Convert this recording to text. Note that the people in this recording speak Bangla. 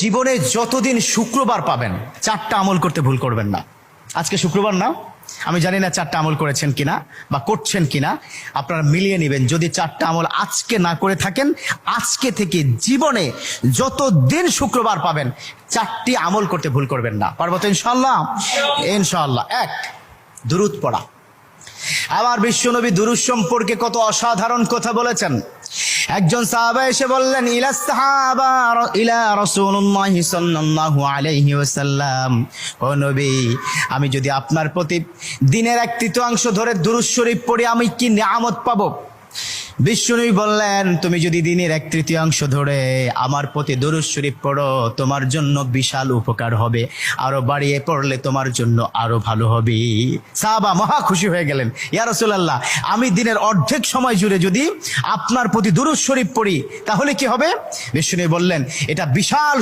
জীবনে যতদিন শুক্রবার পাবেন 4টা আমল করতে ভুল করবেন না। আজকে শুক্রবার না, আমি জানি না 4টা আমল করেছেন কিনা বা করছেন কিনা, আপনারা মিলিয়ে নেবেন। যদি 4টা আমল আজকে না করে থাকেন, আজকে থেকে জীবনে যতদিন শুক্রবার পাবেন 4টি আমল করতে ভুল করবেন না। পারবো তো ইনশাআল্লাহ? ইনশাআল্লাহ। 1, দুরূদ পড়া। আমার বিশ্বনবী দুরূদ সম্পর্কে কত অসাধারণ কথা বলেছেন। একজন সাহাবা এসে বললেন, ইলা রাসূলুল্লাহ সাল্লাল্লাহু আলাইহি ওয়াসাল্লাম, ও নবী, আমি যদি আপনার প্রতি দিনের 1/3 ধরে দুরূদ শরীফ পড়ি আমি কি নিয়ামত পাবো? বিশ্বনবী বললেন, তুমি যদি দিনের 1/3 ধরে আমার প্রতি দুরূদ শরীফ পড়ো তোমার জন্য বিশাল উপকার হবে, আরো বাড়িয়ে পড়লে তোমার জন্য আরো ভালো হবে। সাহাবা মহা খুশি হয়ে গেলেন, ইয়া রাসূলুল্লাহ, আমি দিনের অর্ধেক সময় জুড়ে যদি আপনার প্রতি দুরূদ শরীফ পড়ি তাহলে কি হবে? বিশ্বনবী বললেন, এটা বিশাল